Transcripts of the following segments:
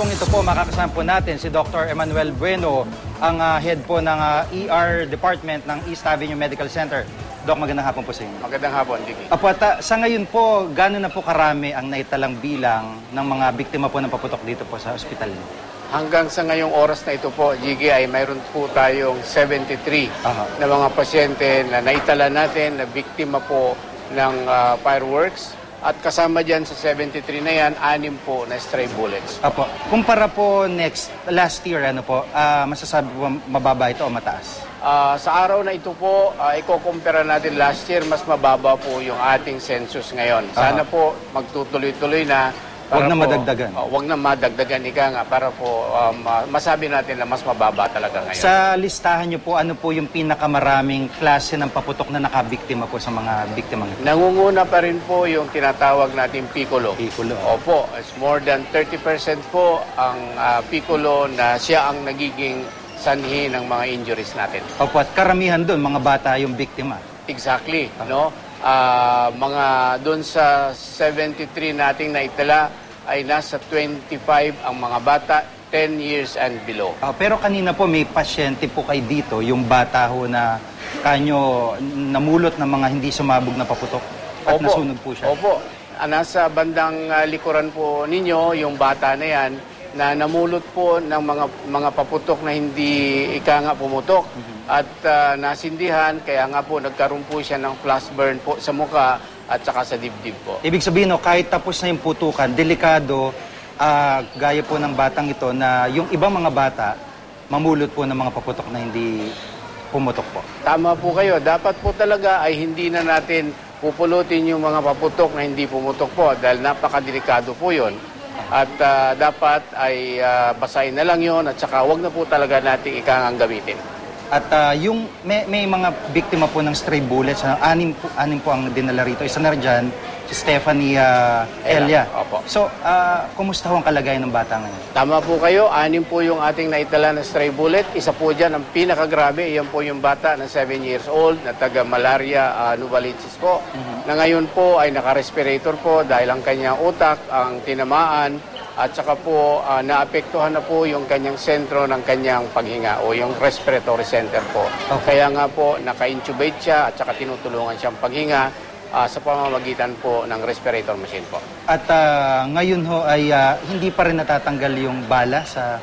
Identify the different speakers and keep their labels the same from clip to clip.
Speaker 1: pong ito po, makakasama po natin si Dr. Emmanuel Bueno, ang head po ng ER Department ng East Avenue Medical Center. Doc, magandang hapon po sa inyo.
Speaker 2: Magandang hapon, Jiggy.
Speaker 1: Apo, sa ngayon po, gano'n na po karami ang naitalang bilang ng mga biktima po ng paputok dito po sa ospital niyo?
Speaker 2: Hanggang sa ngayong oras na ito po, Jiggy, ay mayroon po tayong 73 na mga pasyente na naitala natin na biktima po ng fireworks. At kasama dyan sa 73 na yan, 6 po na stray bullets.
Speaker 1: Apo, kumpara po last year, ano po, masasabi po mababa ito o mataas?
Speaker 2: Sa araw na ito po, iko-compare natin last year, mas mababa po yung ating census ngayon. Sana po magtutuloy-tuloy na.
Speaker 1: Huwag na madagdagan.
Speaker 2: Huwag na madagdagan, ika nga, para po masabi natin na mas mababa talaga ngayon.
Speaker 1: Sa listahan niyo po, ano po yung pinakamaraming klase ng paputok na nakabiktima po sa mga biktima?
Speaker 2: Nangunguna pa rin po yung tinatawag natin piccolo.
Speaker 1: Piccolo.
Speaker 2: Opo, it's more than 30% po ang piccolo na siya ang nagiging sanhi ng mga injuries natin.
Speaker 1: Opo, at karamihan doon, mga bata yung biktima.
Speaker 2: Exactly, no? Mga doon sa 73 nating naitala ay nasa 25 ang mga bata, 10 years and below.
Speaker 1: Pero kanina po may pasyente po kayo dito, yung bata ho na kanyo namulot ng mga hindi sumabog na paputok at nasunog po siya. Opo,
Speaker 2: nasa bandang likuran po ninyo, yung bata na yan, na namulot po ng mga paputok na hindi ika nga pumutok. At nasindihan, kaya nga po nagkaroon po siya ng flash burn po sa muka at saka sa dibdib po.
Speaker 1: Ibig sabihin, no, kahit tapos na yung putukan, delikado, gaya po ng batang ito, na yung ibang mga bata, mamulot po ng mga paputok na hindi pumutok po.
Speaker 2: Tama po kayo. Dapat po talaga ay hindi na natin pupulutin yung mga paputok na hindi pumutok po dahil napakadelikado po yun. At dapat ay basahin na lang yun at saka wag na po talaga natin ikangang gamitin.
Speaker 1: At yung may mga biktima po ng stray bullets, anim po ang dinala rito. Isa na dyan, si Stephanie Elia.
Speaker 2: Opo.
Speaker 1: So, kumusta ho ang kalagayan ng bata ngayon?
Speaker 2: Tama po kayo, 6 po yung ating naitala na stray bullet. Isa po dyan ang pinakagrabe, yan po yung bata na 7 years old na taga-malaria Novaliches po. Na ngayon po ay naka-respirator po dahil ang kanyang utak ang tinamaan. At saka po, naapektuhan na po yung kanyang sentro ng kanyang paghinga o yung respiratory center po. Okay. Kaya nga po, naka-intubate siya at saka tinutulungan siyang paghinga sa pamamagitan po ng respirator machine po.
Speaker 1: At ngayon ho ay hindi pa rin natatanggal yung bala sa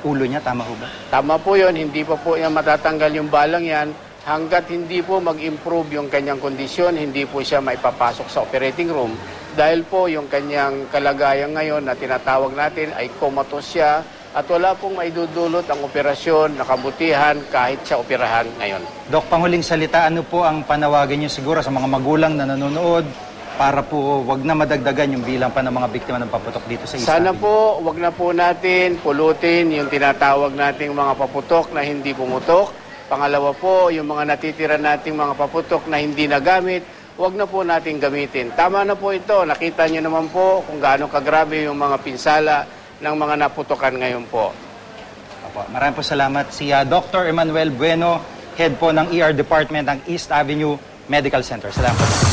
Speaker 1: ulo niya, tama ho ba? Tama
Speaker 2: po yun, hindi pa po yan matatanggal yung balang yan. Hanggat hindi po mag-improve yung kanyang kondisyon, hindi po siya maipapasok sa operating room. Dahil po yung kanyang kalagayan ngayon na tinatawag natin ay comatose siya at wala pong maidudulot ang operasyon na kabutihan kahit sa operahan ngayon.
Speaker 1: Dok, panghuling salita, ano po ang panawagan niyo siguro sa mga magulang na nanonood para po wag na madagdagan yung bilang pa ng mga biktima ng paputok dito sa East
Speaker 2: Sana
Speaker 1: Avenue?
Speaker 2: po wag na po natin pulutin yung tinatawag nating mga paputok na hindi pumutok. Pangalawa po, yung mga natitira nating mga paputok na hindi nagamit, huwag na po natin gamitin. Tama na po ito. Nakita nyo naman po kung gaano kagrabe yung mga pinsala ng mga naputokan ngayon po.
Speaker 1: Opo, maraming po salamat. Si Dr. Emmanuel Bueno, head po ng ER Department ng East Avenue Medical Center. Salamat po.